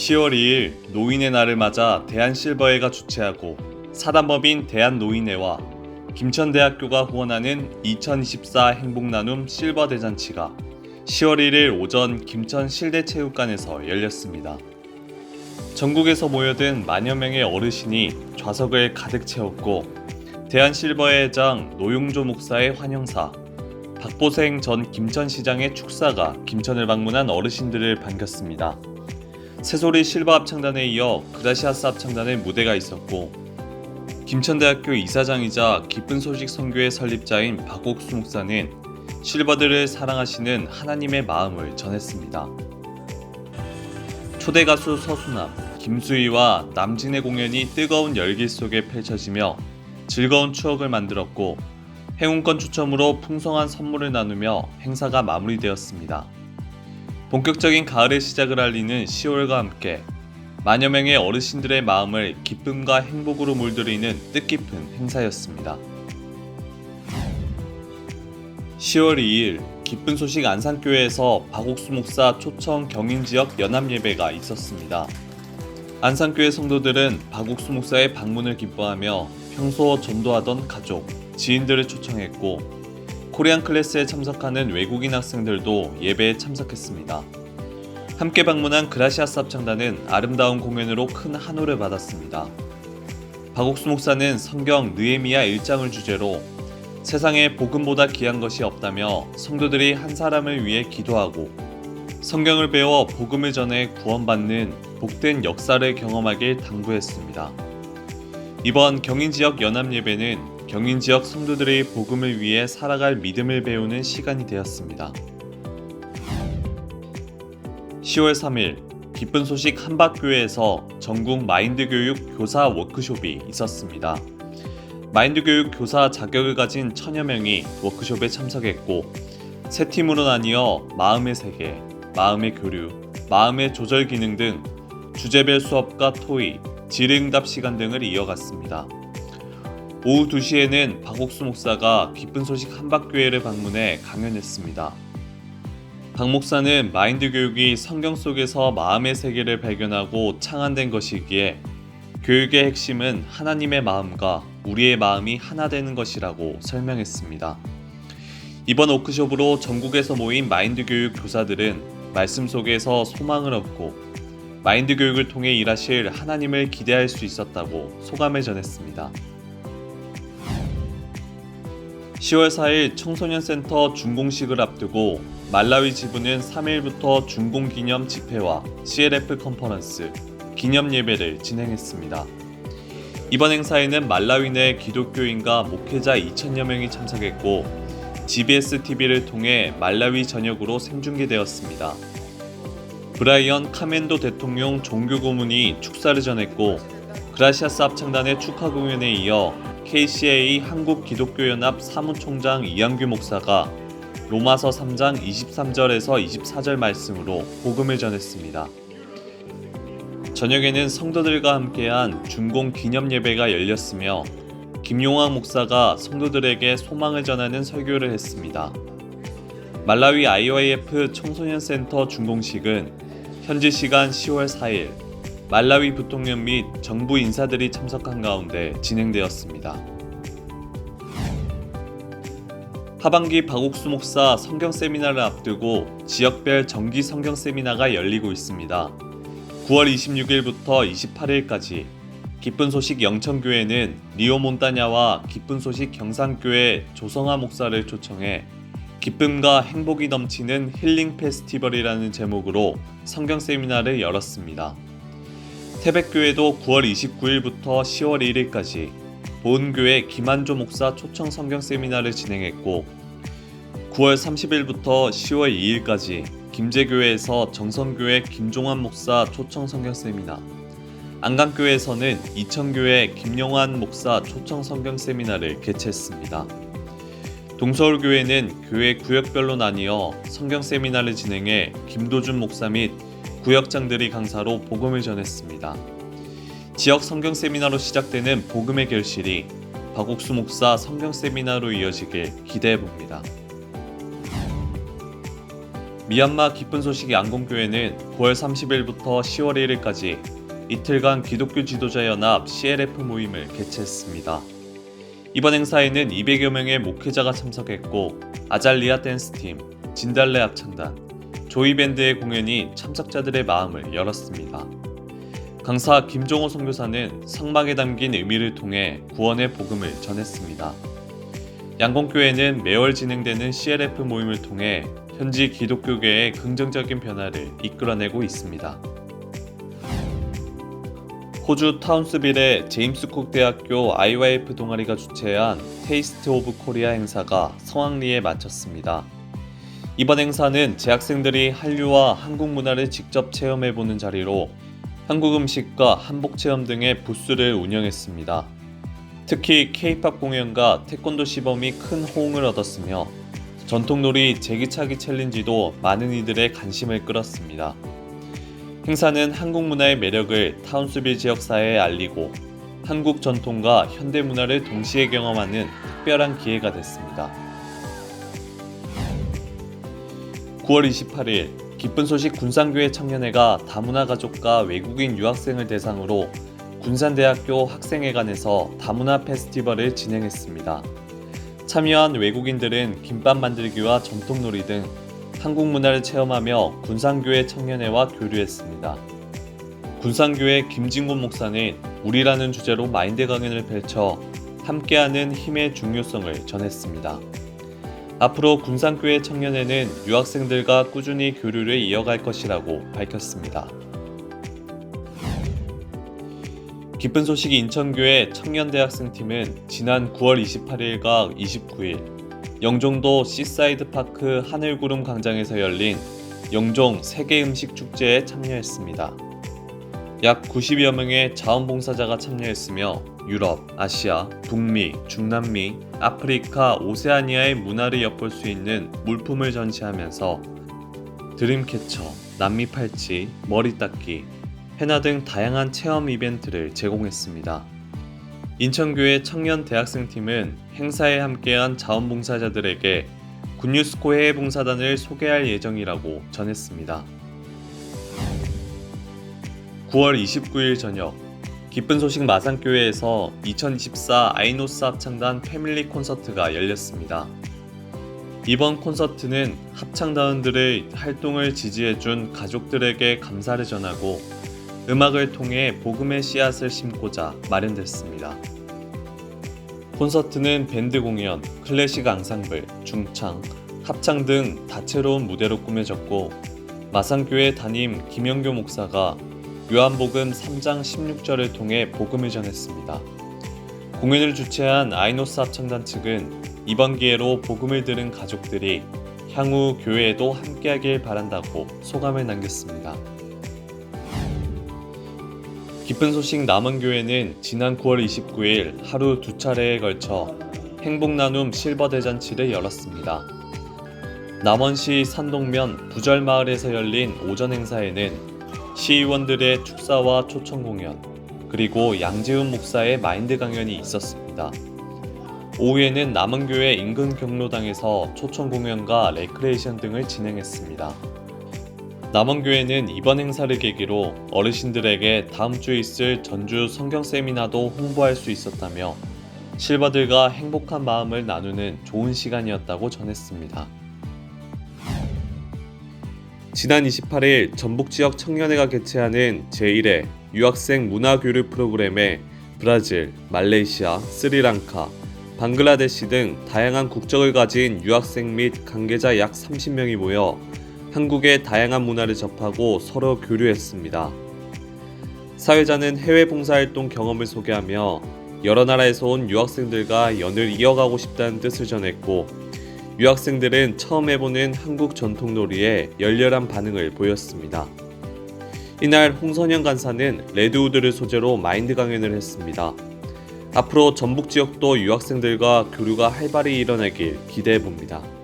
10월 2일 노인의 날을 맞아 대한실버회가 주최하고 사단법인 대한노인회와 김천대학교가 후원하는 2024 행복나눔 실버대잔치가 10월 1일 오전 김천 실내체육관에서 열렸습니다. 전국에서 모여든 만여 명의 어르신이 좌석을 가득 채웠고 대한실버회 회장 노용조 목사의 환영사, 박보생 전 김천시장의 축사가 김천을 방문한 어르신들을 반겼습니다. 새소리 실버 합창단에 이어 그라시아스 합창단의 무대가 있었고 김천대학교 이사장이자 기쁜 소식 선교회 설립자인 박옥수 목사는 실버들을 사랑하시는 하나님의 마음을 전했습니다. 초대 가수 서수남, 김수희와 남진의 공연이 뜨거운 열기 속에 펼쳐지며 즐거운 추억을 만들었고 행운권 추첨으로 풍성한 선물을 나누며 행사가 마무리되었습니다. 본격적인 가을의 시작을 알리는 10월과 함께 만여 명의 어르신들의 마음을 기쁨과 행복으로 물들이는 뜻깊은 행사였습니다. 10월 2일 기쁜 소식 안산교회에서 박옥수 목사 초청 경인지역 연합예배가 있었습니다. 안산교회 성도들은 박옥수 목사의 방문을 기뻐하며 평소 전도하던 가족, 지인들을 초청했고 코리안 클래스에 참석하는 외국인 학생들도 예배에 참석했습니다. 함께 방문한 그라시아스 합창단은 아름다운 공연으로 큰 한호를 받았습니다. 박옥수 목사는 성경 느헤미야 1장을 주제로 세상에 복음보다 귀한 것이 없다며 성도들이 한 사람을 위해 기도하고 성경을 배워 복음을 전해 구원받는 복된 역사를 경험하길 당부했습니다. 이번 경인지역 연합예배는 경인지역 성도들의 복음을 위해 살아갈 믿음을 배우는 시간이 되었습니다. 10월 3일 기쁜 소식 한밭교회에서 전국 마인드교육 교사 워크숍이 있었습니다. 마인드교육 교사 자격을 가진 1000여 명이 워크숍에 참석했고 세 팀으로 나뉘어 마음의 세계, 마음의 교류, 마음의 조절 기능 등 주제별 수업과 토의, 질의응답 시간 등을 이어갔습니다. 오후 2시에는 박옥수 목사가 기쁜 소식 한밭교회를 방문해 강연했습니다. 박 목사는 마인드 교육이 성경 속에서 마음의 세계를 발견하고 창안된 것이기에 교육의 핵심은 하나님의 마음과 우리의 마음이 하나 되는 것이라고 설명했습니다. 이번 워크숍으로 전국에서 모인 마인드 교육 교사들은 말씀 속에서 소망을 얻고 마인드 교육을 통해 일하실 하나님을 기대할 수 있었다고 소감을 전했습니다. 10월 4일 청소년센터 준공식을 앞두고 말라위 지부는 3일부터 준공기념 집회와 CLF 컨퍼런스, 기념예배를 진행했습니다. 이번 행사에는 말라위 내 기독교인과 목회자 2,000여 명이 참석했고 GBS TV를 통해 말라위 전역으로 생중계되었습니다. 브라이언 카멘도 대통령 종교고문이 축사를 전했고 그라시아스 합창단의 축하 공연에 이어 KCA 한국기독교연합 사무총장 이한규 목사가 로마서 3장 23절에서 24절 말씀으로 복음을 전했습니다. 저녁에는 성도들과 함께한 준공 기념 예배가 열렸으며 김용왕 목사가 성도들에게 소망을 전하는 설교를 했습니다. 말라위 IYF 청소년센터 준공식은 현지 시간 10월 4일 말라위 부통령 및 정부 인사들이 참석한 가운데 진행되었습니다. 하반기 박옥수 목사 성경 세미나를 앞두고 지역별 정기 성경 세미나가 열리고 있습니다. 9월 26일부터 28일까지 기쁜 소식 영천교회는 리오 몬타냐와 기쁜 소식 경산교회 조성하 목사를 초청해 기쁨과 행복이 넘치는 힐링 페스티벌이라는 제목으로 성경 세미나를 열었습니다. 태백교회도 9월 29일부터 10월 1일까지 보은교회 김한조 목사 초청 성경 세미나를 진행했고 9월 30일부터 10월 2일까지 김제교회에서 정성교회 김종환 목사 초청 성경 세미나, 안강교회에서는 이천교회 김용환 목사 초청 성경 세미나를 개최했습니다. 동서울교회는 교회 구역별로 나뉘어 성경 세미나를 진행해 김도준 목사 및 구역장들이 강사로 복음을 전했습니다. 지역 성경 세미나로 시작되는 복음의 결실이 박옥수 목사 성경 세미나로 이어지길 기대해 봅니다. 미얀마 기쁜 소식 양공교회는 9월 30일부터 10월 1일까지 이틀간 기독교 지도자 연합 CLF 모임을 개최했습니다. 이번 행사에는 200여 명의 목회자가 참석했고 아잘리아 댄스팀, 진달래 합창단, 조이밴드의 공연이 참석자들의 마음을 열었습니다. 강사 김종호 선교사는 성막에 담긴 의미를 통해 구원의 복음을 전했습니다. 양공교회는 매월 진행되는 CLF 모임을 통해 현지 기독교계의 긍정적인 변화를 이끌어내고 있습니다. 호주 타운스빌의 제임스 쿡 대학교 IYF 동아리가 주최한 테이스트 오브 코리아 행사가 성황리에 마쳤습니다. 이번 행사는 재학생들이 한류와 한국 문화를 직접 체험해보는 자리로 한국 음식과 한복 체험 등의 부스를 운영했습니다. 특히 K-팝 공연과 태권도 시범이 큰 호응을 얻었으며 전통놀이 제기차기 챌린지도 많은 이들의 관심을 끌었습니다. 행사는 한국 문화의 매력을 타운스빌 지역사회에 알리고 한국 전통과 현대 문화를 동시에 경험하는 특별한 기회가 됐습니다. 9월 28일 기쁜 소식 군산교회 청년회가 다문화 가족과 외국인 유학생을 대상으로 군산대학교 학생회관에서 다문화 페스티벌을 진행했습니다. 참여한 외국인들은 김밥 만들기와 전통놀이 등 한국 문화를 체험하며 군산교회 청년회와 교류했습니다. 군산교회 김진곤 목사는 우리라는 주제로 마인드 강연을 펼쳐 함께하는 힘의 중요성을 전했습니다. 앞으로 군산교회 청년회는 유학생들과 꾸준히 교류를 이어갈 것이라고 밝혔습니다. 기쁜 소식 인천교회 청년대학생팀은 지난 9월 28일과 29일 영종도 시사이드 파크 하늘구름 광장에서 열린 영종 세계음식 축제에 참여했습니다. 약 90여 명의 자원봉사자가 참여했으며 유럽, 아시아, 북미, 중남미, 아프리카, 오세아니아의 문화를 엿볼 수 있는 물품을 전시하면서 드림캐쳐, 남미팔찌, 머리 닦기, 해나 등 다양한 체험 이벤트를 제공했습니다. 인천교회 청년대학생팀은 행사에 함께한 자원봉사자들에게 굿뉴스코 해외봉사단을 소개할 예정이라고 전했습니다. 9월 29일 저녁 기쁜 소식 마산교회에서 2024 아이노스 합창단 패밀리 콘서트가 열렸습니다. 이번 콘서트는 합창단원들의 활동을 지지해준 가족들에게 감사를 전하고 음악을 통해 복음의 씨앗을 심고자 마련됐습니다. 콘서트는 밴드 공연, 클래식 앙상블, 중창, 합창 등 다채로운 무대로 꾸며졌고 마산교회 담임 김영교 목사가 요한복음 3장 16절을 통해 복음을 전했습니다. 공연을 주최한 아이노스 합창단 측은 이번 기회로 복음을 들은 가족들이 향후 교회에도 함께하길 바란다고 소감을 남겼습니다. 기쁜 소식 남원교회는 지난 9월 29일 하루 2차례에 걸쳐 행복나눔 실버 대잔치를 열었습니다. 남원시 산동면 부절마을에서 열린 오전 행사에는 시의원들의 축사와 초청 공연, 그리고 양재훈 목사의 마인드 강연이 있었습니다. 오후에는 남원교회 인근 경로당에서 초청 공연과 레크레이션 등을 진행했습니다. 남원교회는 이번 행사를 계기로 어르신들에게 다음 주에 있을 전주 성경 세미나도 홍보할 수 있었다며 실버들과 행복한 마음을 나누는 좋은 시간이었다고 전했습니다. 지난 28일 전북지역 청년회가 개최하는 제1회 유학생 문화교류 프로그램에 브라질, 말레이시아, 스리랑카, 방글라데시 등 다양한 국적을 가진 유학생 및 관계자 약 30명이 모여 한국의 다양한 문화를 접하고 서로 교류했습니다. 사회자는 해외 봉사활동 경험을 소개하며 여러 나라에서 온 유학생들과 연을 이어가고 싶다는 뜻을 전했고 유학생들은 처음 해보는 한국 전통놀이에 열렬한 반응을 보였습니다. 이날 홍선영 간사는 레드우드를 소재로 마인드 강연을 했습니다. 앞으로 전북 지역도 유학생들과 교류가 활발히 일어나길 기대해봅니다.